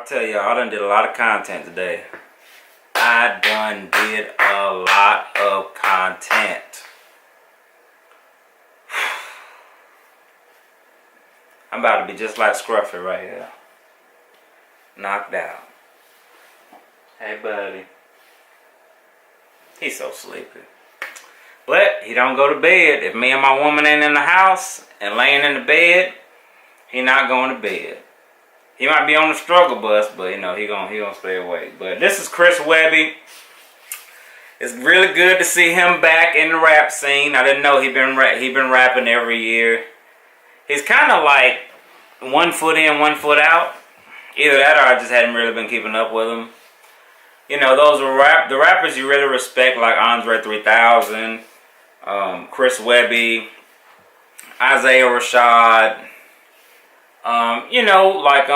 I'll tell y'all, I done did a lot of content today. I done did a lot of content. I'm about to be just like Scruffy right here. Knocked out. Hey, buddy. He's so sleepy. But he don't go to bed. If me and my woman ain't in the house and laying in the bed, he not going to bed. He might be on the struggle bus, but you know, he gonna stay awake. But this is Chris Webby. It's really good to see him back in the rap scene. I didn't know he been rapping every year. He's kind of like 1 foot in, 1 foot out. Either that or I just hadn't really been keeping up with him. You know, those are the rappers you really respect, like Andre 3000, Chris Webby, Isaiah Rashad. You know, like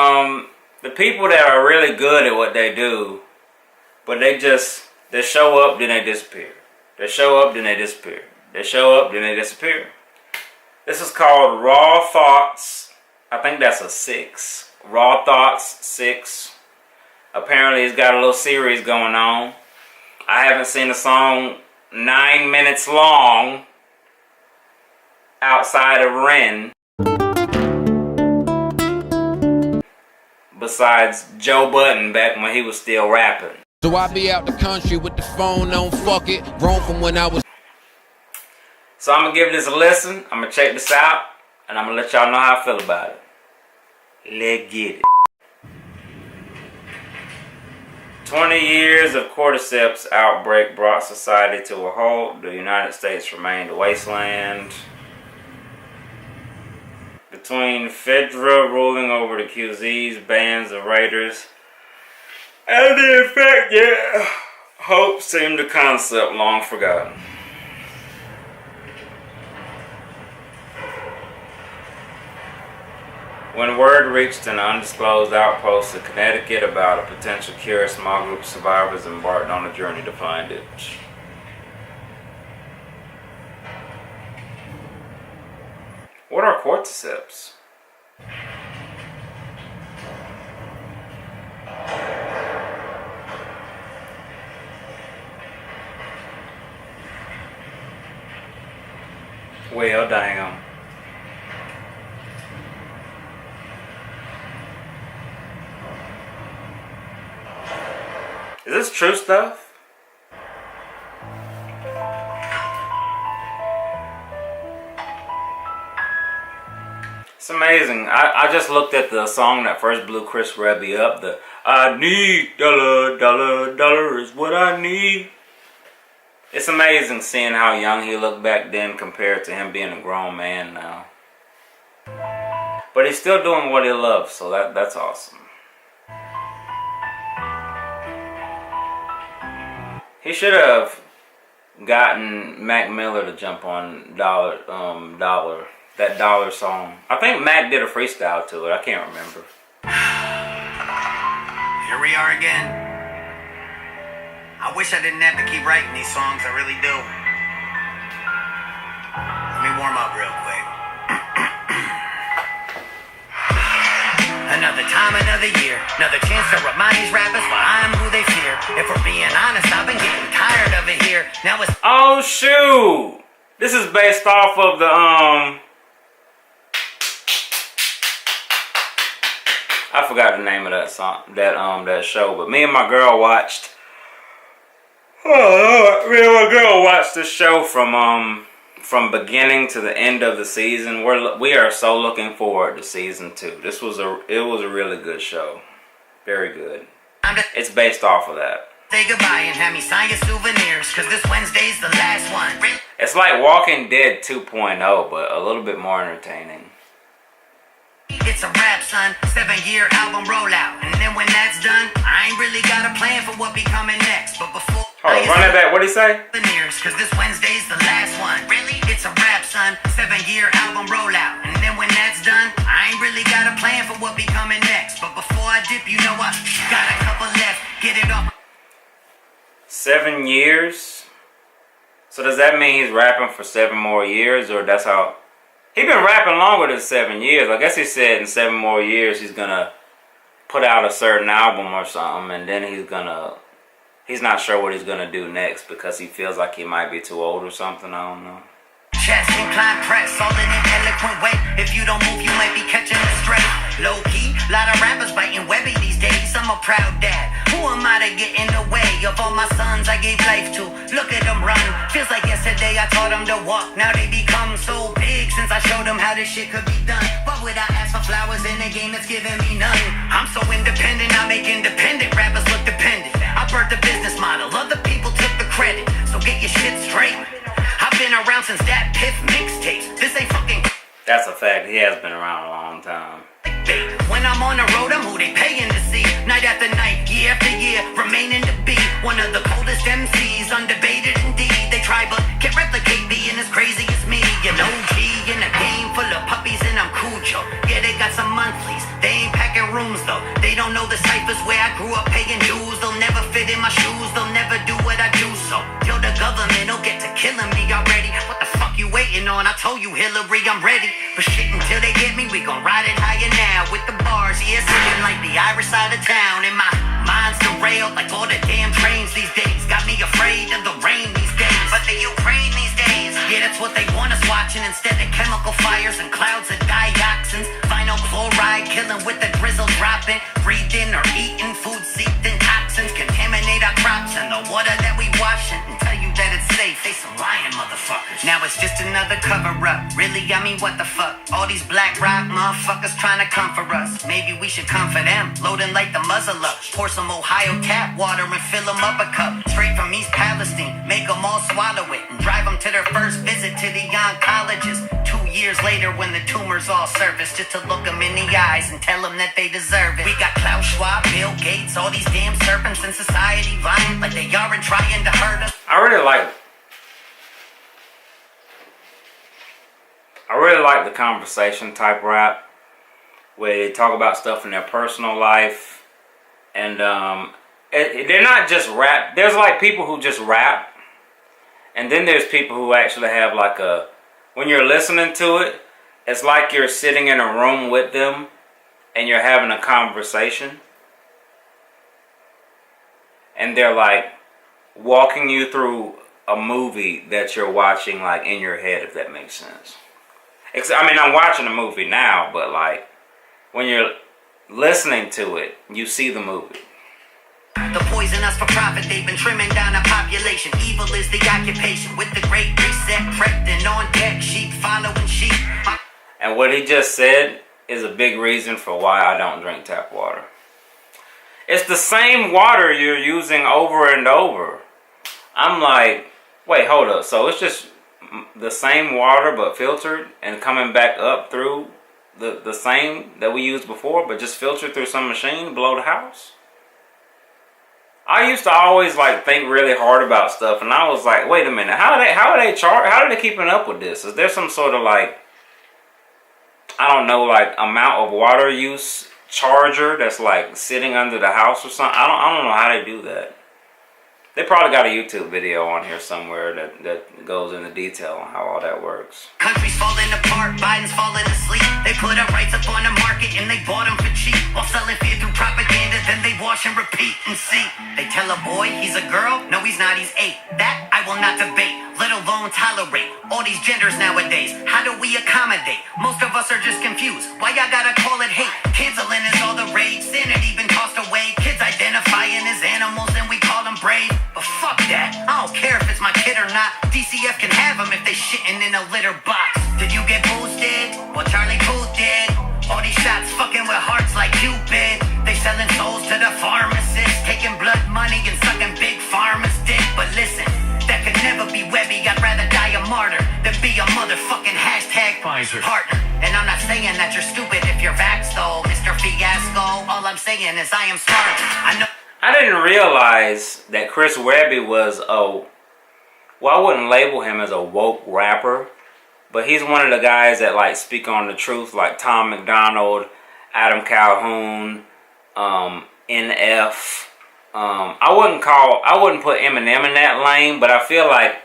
the people that are really good at what they do, but they show up, then they disappear. They show up, then they disappear. They show up, then they disappear. This is called Raw Thoughts. I think that's a 6. Raw Thoughts 6. Apparently he's got a little series going on. I haven't seen a song 9 minutes long outside of Ren. Besides Joe Budden back when he was still rapping. So I be out the country with the phone on, fuck it, grown from when I was. So I'm gonna give this a listen, I'm gonna check this out, and I'm gonna let y'all know how I feel about it. Let's get it. 20 years of cordyceps outbreak brought society to a halt. The United States remained a wasteland. Between Fedra ruling over the QZs, bands of raiders, and the effect, hope seemed a concept long forgotten. When word reached an undisclosed outpost in Connecticut about a potential cure, a small group of survivors embarked on a journey to find it. What are cordyceps? Well, damn. Is this true stuff? It's amazing. I just looked at the song that first blew Chris Webby up. The I need dollar is what I need. It's amazing seeing how young he looked back then compared to him being a grown man now. But he's still doing what he loves, so that's awesome. He should have gotten Mac Miller to jump on Dollar. That Dollar song. I think Mac did a freestyle to it. I can't remember. Here we are again. I wish I didn't have to keep writing these songs. I really do. Let me warm up real quick. Another time, another year. Another chance to remind these rappers why I am who they fear. If we're being honest, I've been getting tired of it here. Now it's... Oh, shoot! This is based off of the, I forgot the name of that song, that show, but me and my girl watched. Oh, me and my girl watched this show from beginning to the end of the season. We are so looking forward to season 2. It was a really good show, very good. It's based off of that. Say goodbye and have me sign your souvenirs, cause this Wednesday's the last one. It's like Walking Dead 2.0, but a little bit more entertaining. It's a rap, son, 7-year album rollout. And then when that's done, I ain't really got a plan for what be coming next. But before run that back, what'd he say? Cause this Wednesday's the last one. Really? It's a rap, son, 7-year album rollout. And then when that's done, I ain't really got a plan for what be coming next. But before I dip, you know I got a couple left. Get it off. 7 years? So does that mean he's rapping for 7 more years, or that's how... He been rapping longer than 7 years. I guess he said in 7 more years he's gonna put out a certain album or something, and then he's not sure what he's gonna do next because he feels like he might be too old or something. I don't know. Chest incline press, all in an eloquent way. If you don't move, you might be catching a stray. Low key, lot of rappers biting Webby these days. I'm a proud dad. Who am I to get in the way of all my sons I gave life to? Look at them run. Feels like yesterday I taught them to walk. Now they become so big since I showed them how this shit could be done. What would I ask for flowers in a game that's giving me none? I'm so independent, I make independent rappers look dependent. I birthed the business model, other people took the credit. So get your shit straight. I've been around since that Piff mixtapes. This ain't fucking. That's a fact. He has been around a long time. When I'm on the road, I'm who they paying to see. Night after night, year after year, remaining to be one of the coldest MCs, undebated indeed. They try but can't replicate being as crazy as me. An OG in a game full of puppies and I'm Cujo. Yeah, they got some monthlies. They ain't packing rooms though. They don't know the ciphers where I grew up paying dues. They'll never fit in my shoes. They'll never do what I do. So till the government will get to killing me already. What the fuck you waiting on? I told you Hillary, I'm ready. But shit, until they get me, we gon' ride it higher now with the bars. Yeah, sitting like the Irish side of town. And my mind's derailed like all the damn trains these days. Got me afraid of the rain these days. But the Ukraine these days, yeah, that's what they want us watching. Instead of chemical fires and clouds of dioxins, vinyl chloride killing with the drizzle dropping. Breathing or eating food seeped in toxins, contaminate our crops and the water that we washing. And tell you that it's safe, they some lying motherfuckers. Now it's just another cover up. Really, I mean, what the fuck? All these black rock motherfuckers trying to come for us. Maybe we should come for them. Loading like the muzzle up. Pour some Ohio tap water and fill them up a cup. Straight from East Palestine, make them all swallow it and drive them to their first visit to the oncologist. 2 years later when the tumors all surface, just to look them in the eyes and tell them that they deserve it. We got Klaus Schwab, Bill Gates, all these damn serpents in society vying like they aren't trying to hurt us. I really like the conversation type rap where they talk about stuff in their personal life, and they're not just rap. There's like people who just rap, and then there's people who actually have like when you're listening to it, it's like you're sitting in a room with them and you're having a conversation, and they're like walking you through a movie that you're watching like in your head, if that makes sense. I mean, I'm watching a movie now, but like when you're listening to it, you see the movie. The poison us for profit, they've been trimming down our population. Evil is the occupation. With the great reset prepped and on deck, sheep following sheep. And what he just said is a big reason for why I don't drink tap water. It's the same water you're using over and over. I'm like, wait, hold up. So it's just the same water but filtered and coming back up through the same that we used before, but just filtered through some machine below the house? I used to always like think really hard about stuff, and I was like, wait a minute, how are they keeping up with this? Is there some sort of like, I don't know, like amount of water use charger that's like sitting under the house or something? I don't know how they do that. They probably got a YouTube video on here somewhere that goes into detail on how all that works. Country's falling apart, Biden's falling asleep. They put our rights up on the market and they bought them for cheap. While selling fear through propaganda, then they wash and repeat and see. They tell a boy he's a girl, no he's not, he's 8. That I will not debate, let alone tolerate. All these genders nowadays, how do we accommodate? Most of us are just confused, why y'all gotta call it hate? Canceling is all the rage, sanity been tossed away. Kids identifying as animals and we call them brave. But fuck that, I don't care if it's my kid or not. DCF can have them if they shitting in a litter box. Did you get boosted? Well, Charlie Puth did. All these shots fucking with hearts like Cupid. They selling souls to the pharmacists, taking blood money and sucking big pharma's dick. But listen, that could never be Webby. I'd rather die a martyr than be a motherfucking hashtag Pfizer partner. And I'm not saying that you're stupid if you're vaxxed though, Mr. Fiasco. All I'm saying is I am smart. I know. I didn't realize that Chris Webby was well, I wouldn't label him as a woke rapper, but he's one of the guys that like speak on the truth, like Tom McDonald, Adam Calhoun, NF. I wouldn't put Eminem in that lane, but I feel like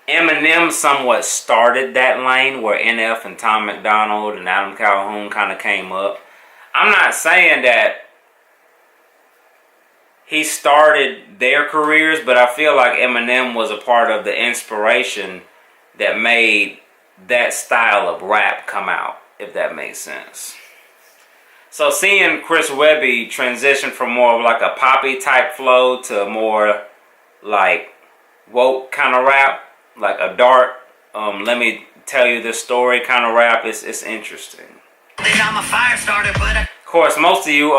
Eminem somewhat started that lane where NF and Tom McDonald and Adam Calhoun kind of came up. I'm not saying that he started their careers, but I feel like Eminem was a part of the inspiration that made that style of rap come out, if that makes sense. So seeing Chris Webby transition from more of like a poppy type flow to a more like woke kind of rap, like a dark, let me tell you this story kind of rap, it's interesting. I'm a fire starter, but of course, most of you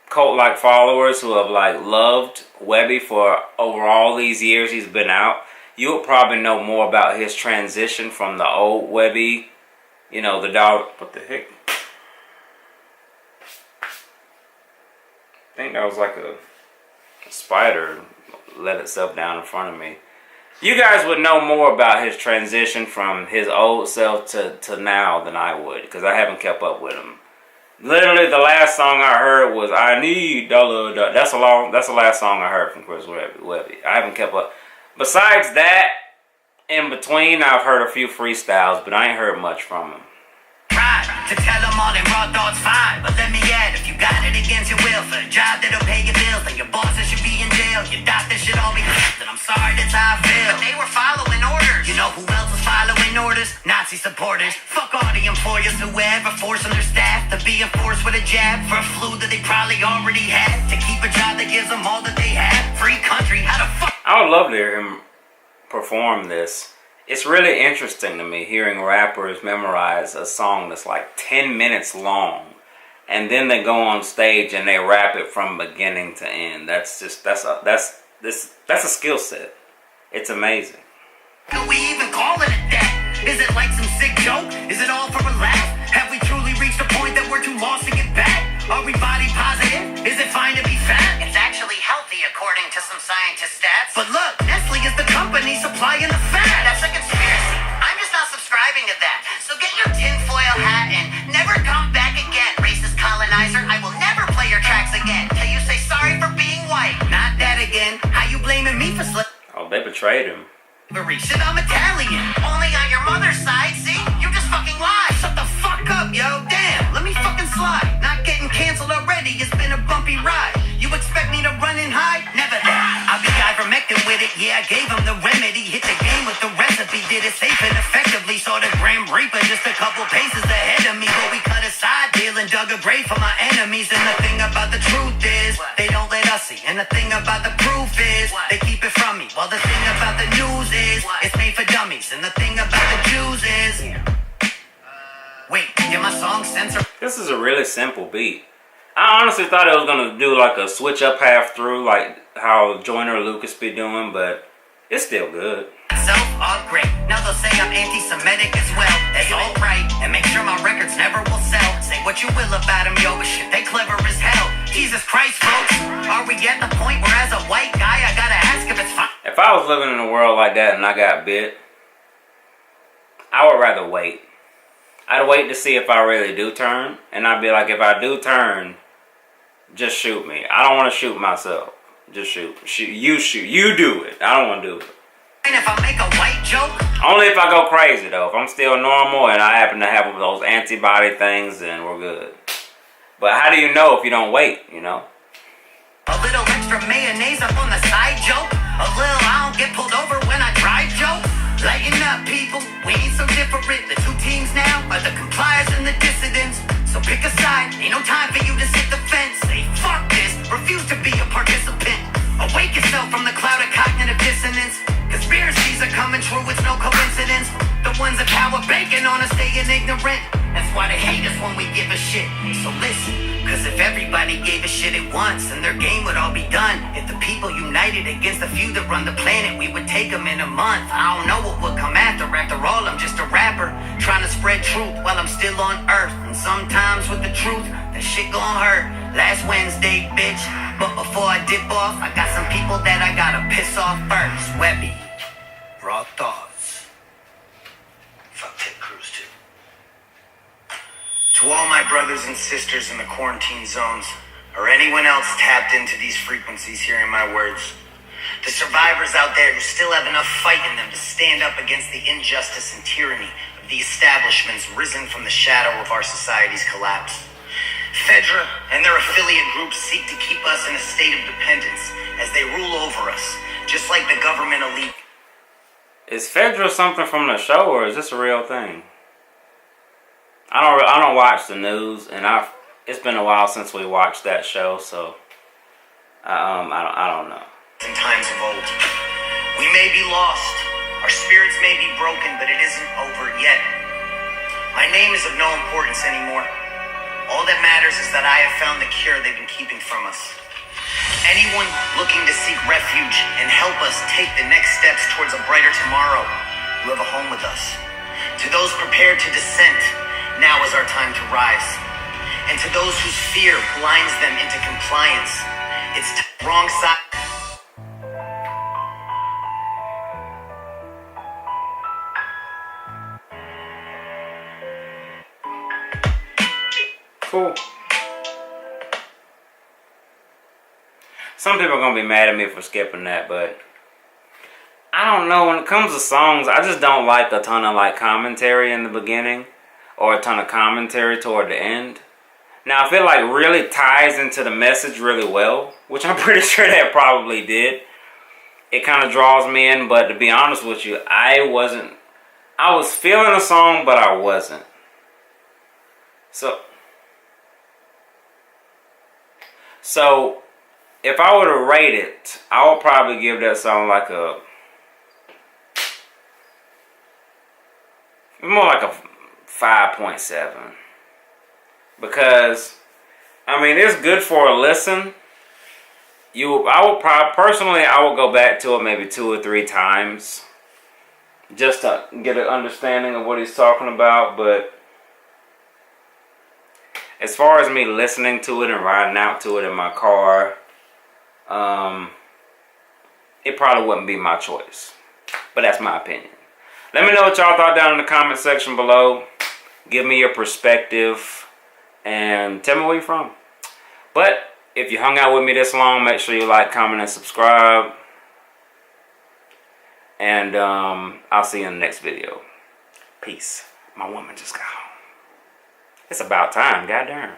cult-like followers who have like loved Webby for over all these years he's been out, you'll probably know more about his transition from the old Webby, you know, the dog. What the heck? I think that was like a spider let itself down in front of me. You guys would know more about his transition from his old self to now than I would, because I haven't kept up with him. Literally, the last song I heard was "I Need Dollar." That's the last song I heard from Chris Webby. I haven't kept up. Besides that, in between, I've heard a few freestyles, but I ain't heard much from him. to tell them all them raw thoughts fine. But let me add, if you got it against your will for a job that'll pay your bills, then your bosses should be in jail. Your doctor should all be and I'm sorry, that's how I feel. But they were following orders. You know who else was following orders? Nazi supporters. Fuck all the employers who ever forcing their staff to be enforced with a jab for a flu that they probably already had, to keep a job that gives them all that they have. Free country, how the fuck? I would love to hear him perform this. It's really interesting to me hearing rappers memorize a song that's like 10 minutes long, and then they go on stage and they rap it from beginning to end. That's a skill set. It's amazing. Do we even call it a death? Is it like some sick joke? Is it all for a laugh? Have we truly reached a point that we're too lost to get back? Are we body positive? Is it fine to be fat? It's actually healthy according to some scientist stats. But look, Nestle is the company supplying the fat. That's a conspiracy. I'm just not subscribing to that. So get your tinfoil hat and never come back again. Racist colonizer, I will never play your tracks again till you say sorry for being white. Not that again. How you blaming me for Oh, they betrayed him. Shit, I'm Italian. Only on your mother's side, see? You just fucking lied. Shut the fuck up, yo. Damn, let me fucking slide. Not getting canceled already, it's been a bumpy ride. You expect me to run and hide? Never that. I'll be ivermectin with it, yeah, I gave him the remedy. Hit the game with the recipe, did it safe and effectively. Saw the Grim Reaper just a couple paces ahead of me. But we cut a side deal and dug a grave for my enemies. And the thing about the truth is, they don't let us see. And the thing about the proof is, they keep it from me. Well, the thing about the news is, it's made for dummies. And the thing about the Jews is, wait, did my song censor? This is a really simple beat. I honestly thought it was gonna do like a switch up half through, like how Joyner Lucas be doing, but it's still good. Self-upgrade. Now they'll say I'm anti-Semitic as well. That's alright. And make sure my records never will sell. Say what you will about them, yo, but shit, they clever as hell. Jesus Christ, folks. Are we at the point where as a white guy, I gotta ask if it's fine? If I was living in a world like that and I got bit, I would rather wait. I'd wait to see if I really do turn. And I'd be like, if I do turn, just shoot me. I don't want to shoot myself. Just shoot. You shoot. You do it. I don't want to do it. And if I make a white joke? Only if I go crazy, though. If I'm still normal and I happen to have those antibody things, then we're good. But how do you know if you don't wait, you know? A little extra mayonnaise up on the side joke. A little I don't get pulled over when I drive joke. Lighten up, people. We ain't so different. The two teams now are the compliers and the dissidents. So pick a side. Ain't no time for you to sit the fence. Say fuck this. Refuse to be a participant. Awake yourself from the cloud of cognitive dissonance. Conspiracies are coming true, it's no coincidence. The ones that power banking on us staying ignorant. That's why they hate us when we give a shit. So listen, cause if everybody gave a shit at once, then their game would all be done. If the people united against the few that run the planet, we would take them in a month. I don't know what would come after. After all, I'm just a rapper trying to spread truth while I'm still on earth. And sometimes with the truth, that shit gon' hurt. Last Wednesday, bitch. But before I dip off, I got some people that I gotta piss off first. Webby, raw thoughts. Fuck Ted Cruz too. To all my brothers and sisters in the quarantine zones, or anyone else tapped into these frequencies hearing my words, the survivors out there who still have enough fight in them to stand up against the injustice and tyranny of the establishments risen from the shadow of our society's collapse. Fedra and their affiliate groups seek to keep us in a state of dependence as they rule over us, just like the government elite. Is Fedra something from the show, or is this a real thing? I don't watch the news, and it's been a while since we watched that show, so I don't know. In times of old, we may be lost, our spirits may be broken, but it isn't over yet. My name is of no importance anymore. All that matters is that I have found the cure they've been keeping from us. Anyone looking to seek refuge and help us take the next steps towards a brighter tomorrow, you have a home with us. To those prepared to dissent, now is our time to rise. And to those whose fear blinds them into compliance, it's wrong side. Cool. Some people are gonna be mad at me for skipping that, but I don't know. When it comes to songs, I just don't like a ton of like commentary in the beginning or a ton of commentary toward the end. Now, if it like really ties into the message really well, which I'm pretty sure that probably did, it kind of draws me in. But to be honest with you, I was feeling the song, but I wasn't. So if I were to rate it, I would probably give that song like more like a 5.7. Because, I mean, it's good for a listen. I would go back to it maybe 2 or 3 times just to get an understanding of what he's talking about. But as far as me listening to it and riding out to it in my car, it probably wouldn't be my choice. But that's my opinion. Let me know what y'all thought down in the comment section below. Give me your perspective and tell me where you're from. But if you hung out with me this long, make sure you like, comment, and subscribe. And I'll see you in the next video. Peace. My woman just got home. It's about time, goddamn.